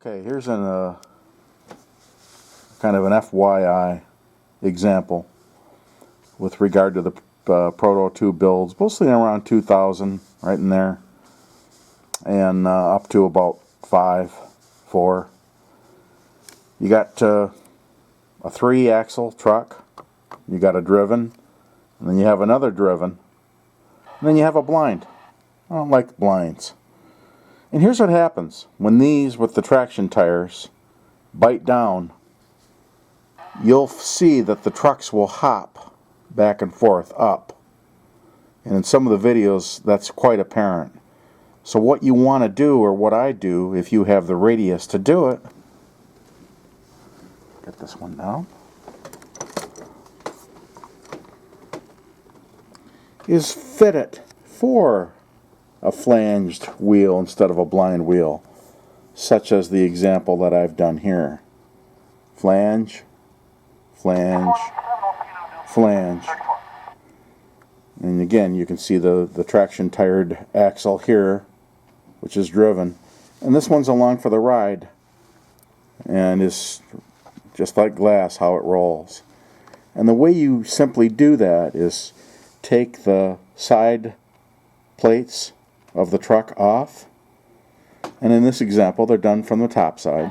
Okay, here's an kind of an FYI example with regard to the Proto 2 builds, mostly around 2000, right in there, and up to about 5, 4. You got a 3-axle truck, you got a driven, and then you have another driven, and then you have a blind. I don't like blinds. And here's what happens when these with the traction tires bite down. You'll see that the trucks will hop back and forth up, and in some of the videos that's quite apparent. So what you want to do, or what I do if you have the radius to do it, get this one down, is fit it for a flanged wheel instead of a blind wheel, such as the example that I've done here. Flange, flange, flange. And again, you can see the traction tired axle here, which is driven. And this one's along for the ride, and is just like glass how it rolls. And the way you simply do that is take the side plates of the truck off, and in this example they're done from the top side,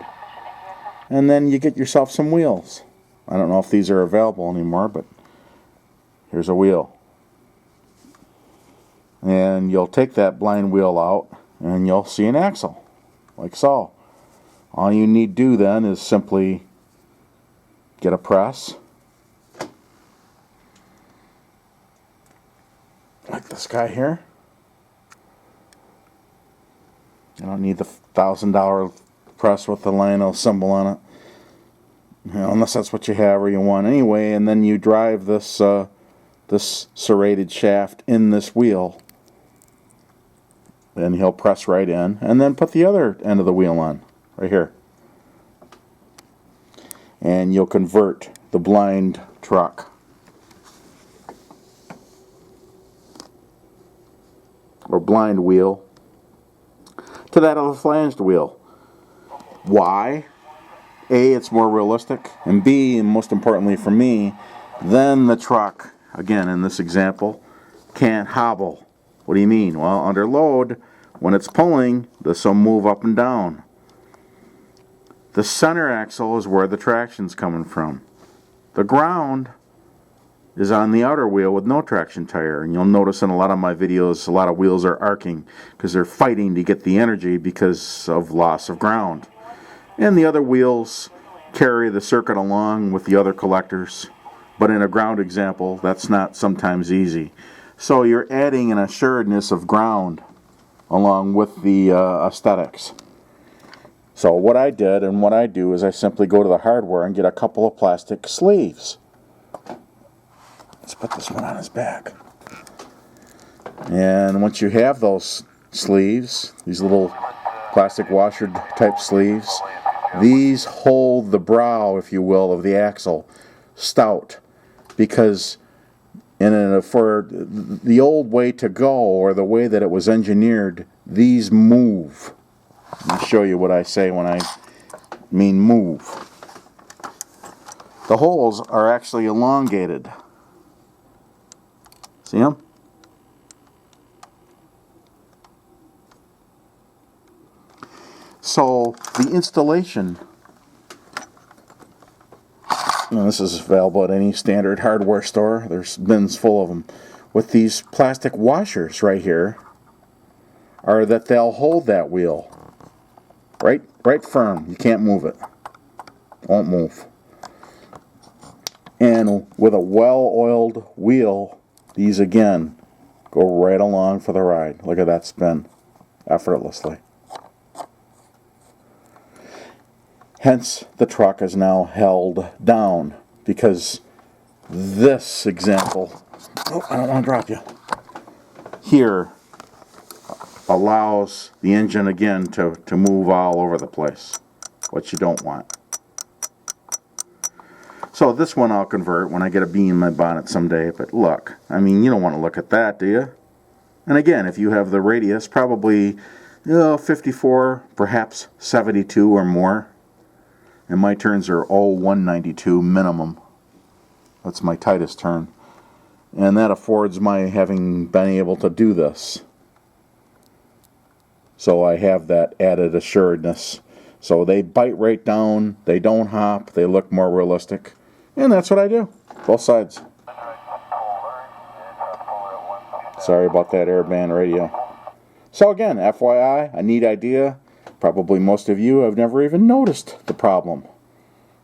and then you get yourself some wheels. I don't know if these are available anymore, but here's a wheel. And you'll take that blind wheel out and you'll see an axle, like so. All you need to do then is simply get a press, like this guy here. You don't need the $1,000 press with the Lionel symbol on it, unless that's what you have or you want anyway. And then you drive this this serrated shaft in this wheel, and he'll press right in, and then put the other end of the wheel on right here, and you'll convert the blind truck or blind wheel to that of a flanged wheel. Why? A, it's more realistic, and B, and most importantly for me, then the truck, again in this example, can't hobble. What do you mean? Well, under load, when it's pulling, this will move up and down. The center axle is where the traction's coming from. The ground is on the outer wheel with no traction tire, and you'll notice in a lot of my videos a lot of wheels are arcing because they're fighting to get the energy because of loss of ground. And the other wheels carry the circuit along with the other collectors, but in a ground example that's not sometimes easy. So you're adding an assuredness of ground along with the aesthetics. So what I did and what I do is I simply go to the hardware and get a couple of plastic sleeves. Let's put this one on his back. And once you have those sleeves, these little plastic washer type sleeves, these hold the brow, if you will, of the axle stout, because for the old way to go, or the way that it was engineered, these move. Let me show you what I say when I mean move. The holes are actually elongated. See them? So the installation, this is available at any standard hardware store. There's bins full of them. With these plastic washers right here, are that they'll hold that wheel right firm. You can't move it. Won't move. And with a well-oiled wheel, these again go right along for the ride. Look at that spin, effortlessly. Hence, the truck is now held down, because this example, I don't want to drop you, here allows the engine again to move all over the place, what you don't want. So this one I'll convert when I get a bee in my bonnet someday, but look, I mean, you don't want to look at that, do you? And again, if you have the radius, probably 54, perhaps 72 or more. And my turns are all 192 minimum. That's my tightest turn. And that affords my having been able to do this. So I have that added assuredness. So they bite right down, they don't hop, they look more realistic. And that's what I do. Both sides. Sorry about that airband radio. So again, FYI, a neat idea. Probably most of you have never even noticed the problem.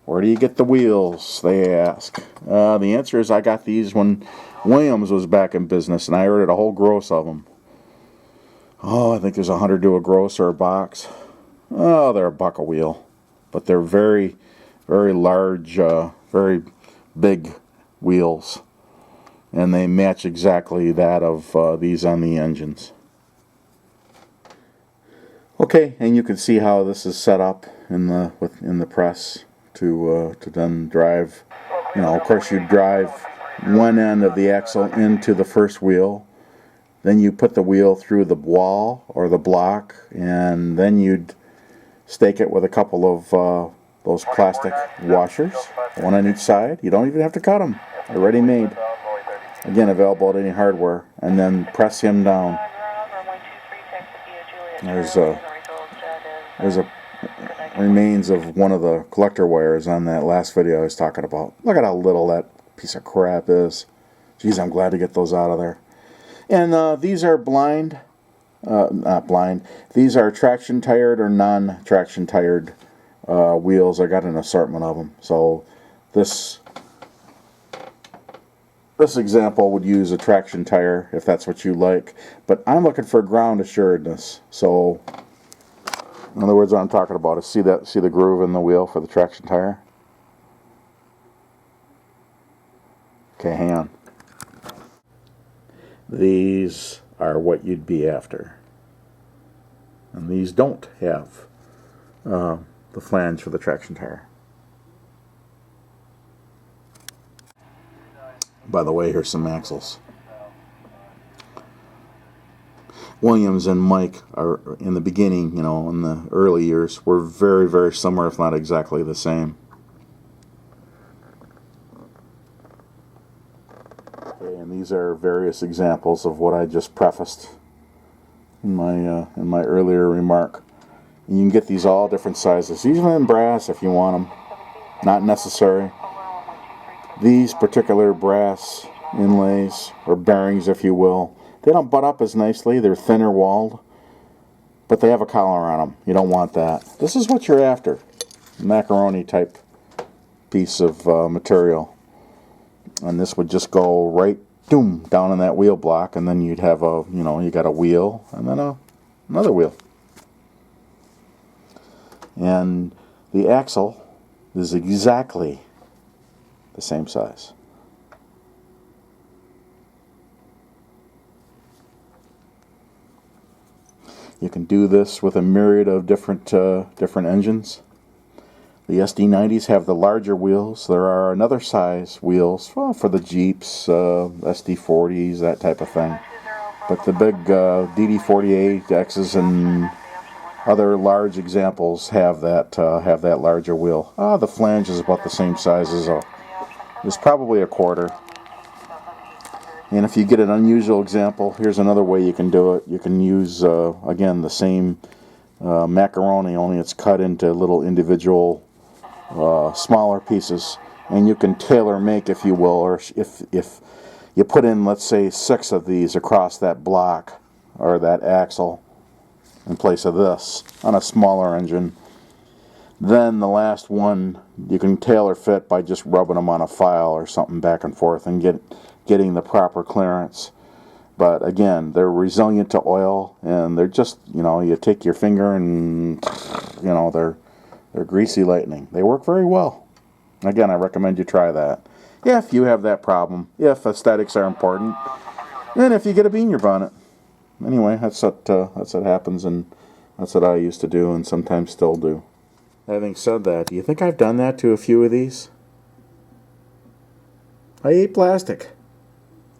Where do you get the wheels, they ask. The answer is I got these when Williams was back in business, and I ordered a whole gross of them. Oh, I think there's 100 to a gross or a box. Oh, they're $1 a wheel. But they're very, very large, very big wheels. And they match exactly that of these on the engines. Okay, and you can see how this is set up in the press to then drive. You know, of course, you drive one end of the axle into the first wheel. Then you put the wheel through the wall or the block, and then you'd stake it with a couple of those plastic washers, one on each side. You don't even have to cut them. They're ready made. Again, available at any hardware. And then press him down. There's a remains of one of the collector wires on that last video I was talking about. Look at how little that piece of crap is. Geez, I'm glad to get those out of there. And these are not blind. These are traction tired or non-traction tired wheels. I got an assortment of them. So this example would use a traction tire if that's what you like. But I'm looking for ground assuredness. So in other words, what I'm talking about is see the groove in the wheel for the traction tire? Okay, hang on. These are what you'd be after. And these don't have the flange for the traction tire. By the way, here's some axles. Williams and Mike are in the beginning, you know, in the early years, were very, very similar, if not exactly the same. Okay, and these are various examples of what I just prefaced in my earlier remark. And you can get these all different sizes, even in brass if you want them. Not necessary. These particular brass inlays, or bearings if you will, they don't butt up as nicely. They're thinner walled, but they have a collar on them. You don't want that. This is what you're after. Macaroni type piece of material. And this would just go right down in that wheel block, and then you'd have you got a wheel and then another wheel. And the axle is exactly the same size. You can do this with a myriad of different engines. The SD90s have the larger wheels. There are another size wheels for the Jeeps, SD40s, that type of thing. But the big DD48Xs and other large examples have that larger wheel. The flange is about the same size as it's probably a quarter. And if you get an unusual example, here's another way you can do it. You can use, again, the same macaroni, only it's cut into little individual smaller pieces. And you can tailor make, if you will, or if you put in, let's say, 6 of these across that block or that axle in place of this on a smaller engine, then the last one you can tailor fit by just rubbing them on a file or something back and forth and getting the proper clearance. But again, they're resilient to oil, and they're just, you take your finger and, they're greasy lightning. They work very well. Again, I recommend you try that. If you have that problem, if aesthetics are important, and if you get a bee in your bonnet. Anyway, that's what happens, and that's what I used to do and sometimes still do. Having said that, do you think I've done that to a few of these? I ate plastic.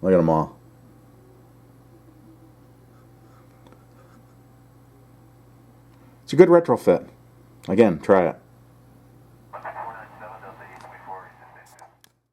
Look at them all. It's a good retrofit. Again, try it.